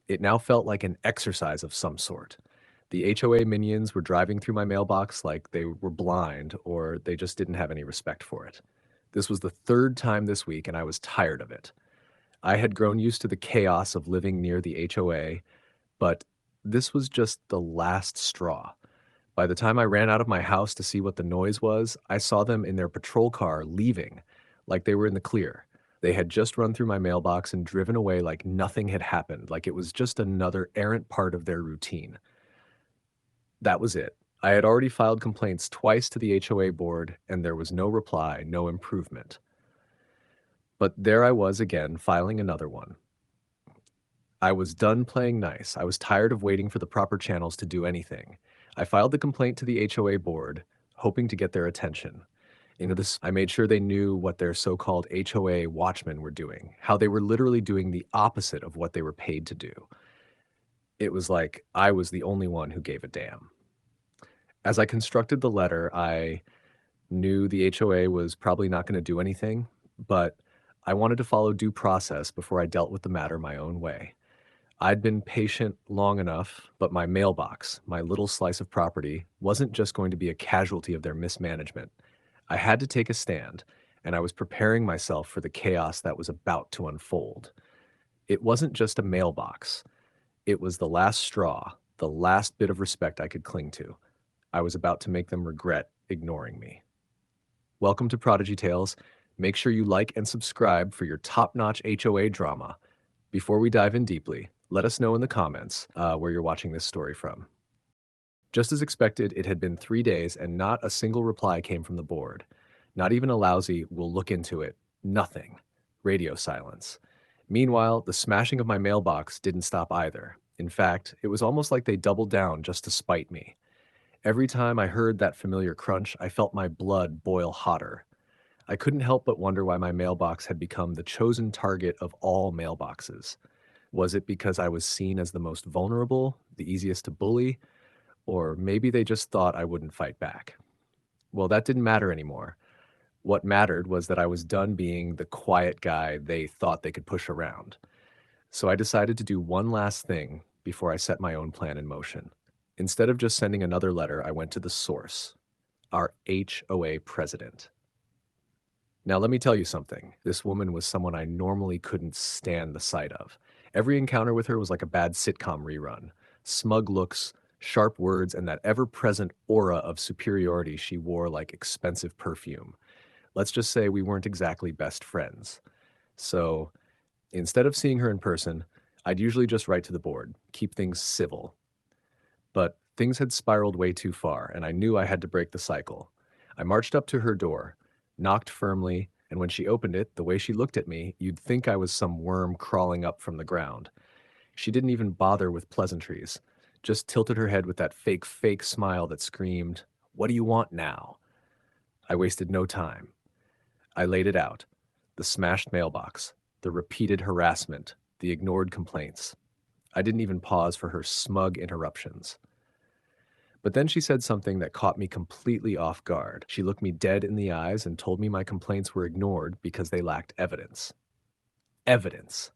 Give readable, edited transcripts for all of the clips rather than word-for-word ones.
It now felt like an exercise of some sort. The HOA minions were driving through my mailbox like they were blind or they just didn't have any respect for it. This was the third time this week, and I was tired of it. I had grown used to the chaos of living near the HOA, but this was just the last straw. By the time I ran out of my house to see what the noise was, I saw them in their patrol car leaving, like they were in the clear. They had just run through my mailbox and driven away like nothing had happened, like it was just another errant part of their routine. That was it. I had already filed complaints twice to the HOA board, and there was no reply, no improvement. But there I was again, filing another one. I was done playing nice. I was tired of waiting for the proper channels to do anything. I filed the complaint to the HOA board, hoping to get their attention. I made sure they knew what their so-called HOA watchmen were doing, how they were literally doing the opposite of what they were paid to do. It was like I was the only one who gave a damn. As I constructed the letter, I knew the HOA was probably not going to do anything, but I wanted to follow due process before I dealt with the matter my own way. I'd been patient long enough, but my mailbox, my little slice of property, wasn't just going to be a casualty of their mismanagement. I had to take a stand, and I was preparing myself for the chaos that was about to unfold. It wasn't just a mailbox. It was the last straw, the last bit of respect I could cling to. I was about to make them regret ignoring me. Welcome to Prodigy Tales. Make sure you like and subscribe for your top-notch HOA drama. Before we dive in deeply, let us know in the comments where you're watching this story from. Just as expected, it had been 3 days and not a single reply came from the board. Not even a lousy, "we'll look into it." Nothing. Radio silence. Meanwhile, the smashing of my mailbox didn't stop either. In fact, it was almost like they doubled down just to spite me. Every time I heard that familiar crunch, I felt my blood boil hotter. I couldn't help but wonder why my mailbox had become the chosen target of all mailboxes. Was it because I was seen as the most vulnerable, the easiest to bully, or maybe they just thought I wouldn't fight back? Well, that didn't matter anymore. What mattered was that I was done being the quiet guy they thought they could push around. So I decided to do one last thing before I set my own plan in motion. Instead of just sending another letter, I went to the source, our HOA president. Now, let me tell you something. This woman was someone I normally couldn't stand the sight of. Every encounter with her was like a bad sitcom rerun. Smug looks, sharp words, and that ever-present aura of superiority she wore like expensive perfume. Let's just say we weren't exactly best friends. So instead of seeing her in person, I'd usually just write to the board, keep things civil. But things had spiraled way too far, and I knew I had to break the cycle. I marched up to her door, knocked firmly, and when she opened it, the way she looked at me, you'd think I was some worm crawling up from the ground. She didn't even bother with pleasantries, just tilted her head with that fake smile that screamed, "What do you want now?" I wasted no time. I laid it out. The smashed mailbox, the repeated harassment, the ignored complaints. I didn't even pause for her smug interruptions. But then she said something that caught me completely off guard. She looked me dead in the eyes and told me my complaints were ignored because they lacked evidence. Evidence.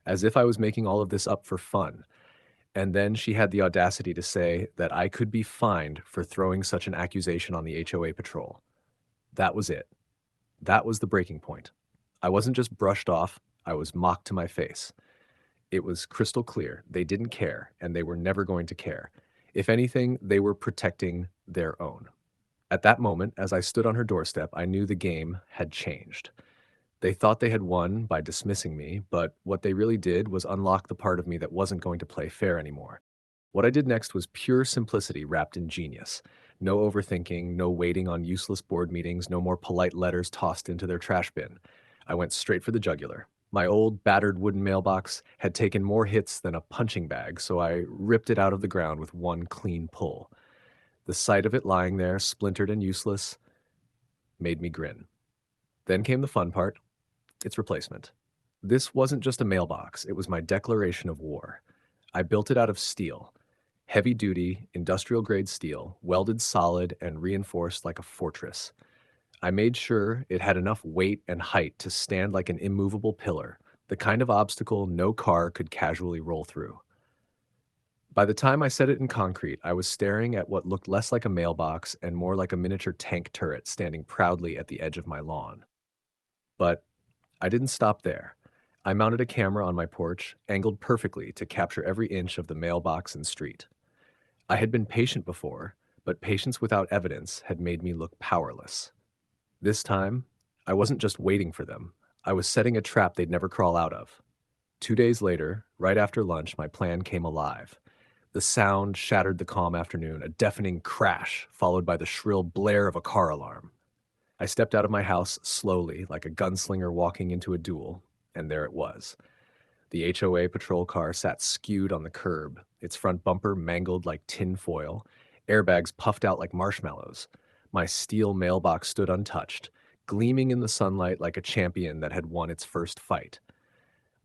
As if I was making all of this up for fun. And then she had the audacity to say that I could be fined for throwing such an accusation on the HOA patrol. That was it. That was the breaking point. I wasn't just brushed off, I was mocked to my face. It was crystal clear. They didn't care, and they were never going to care. If anything, they were protecting their own. At that moment, as I stood on her doorstep, I knew the game had changed. They thought they had won by dismissing me, but what they really did was unlock the part of me that wasn't going to play fair anymore. What I did next was pure simplicity wrapped in genius. No overthinking, no waiting on useless board meetings, no more polite letters tossed into their trash bin. I went straight for the jugular. My old, battered wooden mailbox had taken more hits than a punching bag, so I ripped it out of the ground with one clean pull. The sight of it lying there, splintered and useless, made me grin. Then came the fun part, its replacement. This wasn't just a mailbox, it was my declaration of war. I built it out of steel. Heavy-duty, industrial-grade steel, welded solid and reinforced like a fortress. I made sure it had enough weight and height to stand like an immovable pillar, the kind of obstacle no car could casually roll through. By the time I set it in concrete, I was staring at what looked less like a mailbox and more like a miniature tank turret standing proudly at the edge of my lawn. But I didn't stop there. I mounted a camera on my porch, angled perfectly to capture every inch of the mailbox and street. I had been patient before, but patience without evidence had made me look powerless. This time, I wasn't just waiting for them. I was setting a trap they'd never crawl out of. 2 days later, right after lunch, my plan came alive. The sound shattered the calm afternoon, a deafening crash, followed by the shrill blare of a car alarm. I stepped out of my house slowly, like a gunslinger walking into a duel, and there it was. The HOA patrol car sat skewed on the curb, its front bumper mangled like tin foil, airbags puffed out like marshmallows. My steel mailbox stood untouched, gleaming in the sunlight like a champion that had won its first fight.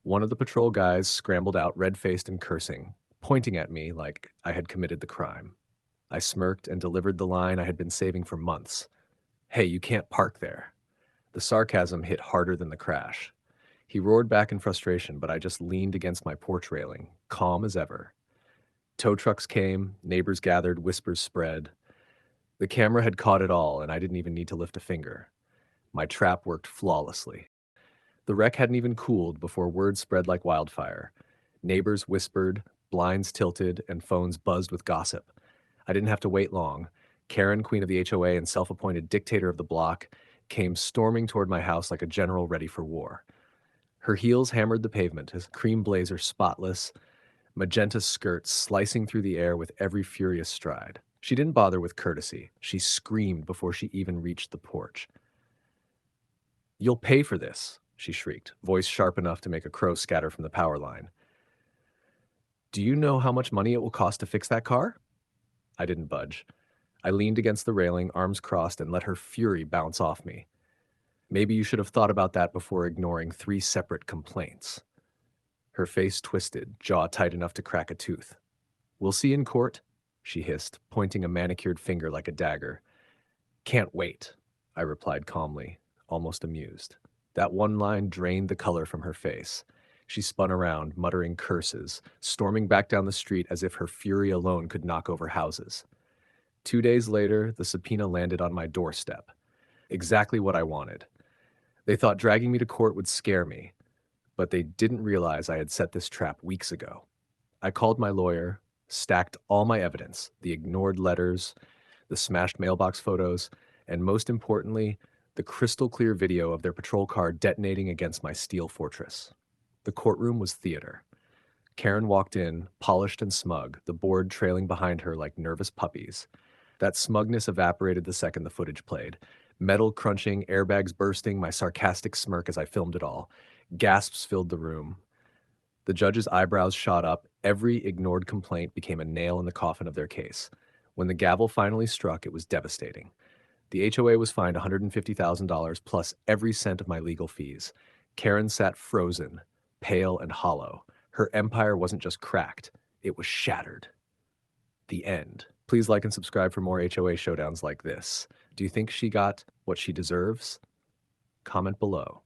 One of the patrol guys scrambled out, red-faced and cursing, pointing at me like I had committed the crime. I smirked and delivered the line I had been saving for months. "Hey, you can't park there." The sarcasm hit harder than the crash. He roared back in frustration, but I just leaned against my porch railing, calm as ever. Tow trucks came, neighbors gathered, whispers spread. The camera had caught it all, and I didn't even need to lift a finger. My trap worked flawlessly. The wreck hadn't even cooled before word spread like wildfire. Neighbors whispered, blinds tilted, and phones buzzed with gossip. I didn't have to wait long. Karen, queen of the HOA and self-appointed dictator of the block, came storming toward my house like a general ready for war. Her heels hammered the pavement, his cream blazer spotless, magenta skirt slicing through the air with every furious stride. She didn't bother with courtesy. She screamed before she even reached the porch. "You'll pay for this," she shrieked, voice sharp enough to make a crow scatter from the power line. "Do you know how much money it will cost to fix that car?" I didn't budge. I leaned against the railing, arms crossed, and let her fury bounce off me. "Maybe you should have thought about that before ignoring 3 separate complaints." Her face twisted, jaw tight enough to crack a tooth. "We'll see in court," she hissed, pointing a manicured finger like a dagger. "Can't wait," I replied calmly, almost amused. That one line drained the color from her face. She spun around, muttering curses, storming back down the street as if her fury alone could knock over houses. 2 days later, the subpoena landed on my doorstep. Exactly what I wanted. They thought dragging me to court would scare me, but they didn't realize I had set this trap weeks ago. I called my lawyer, stacked all my evidence, the ignored letters, the smashed mailbox photos, and most importantly, the crystal clear video of their patrol car detonating against my steel fortress. The courtroom was theater. Karen walked in, polished and smug, the board trailing behind her like nervous puppies. That smugness evaporated the second the footage played. Metal crunching, airbags bursting, my sarcastic smirk as I filmed it all. Gasps filled the room. The judge's eyebrows shot up. Every ignored complaint became a nail in the coffin of their case. When the gavel finally struck, it was devastating. The HOA was fined $150,000 plus every cent of my legal fees. Karen sat frozen, pale and hollow. Her empire wasn't just cracked, it was shattered. The end. Please like and subscribe for more HOA showdowns like this. Do you think she got what she deserves? Comment below.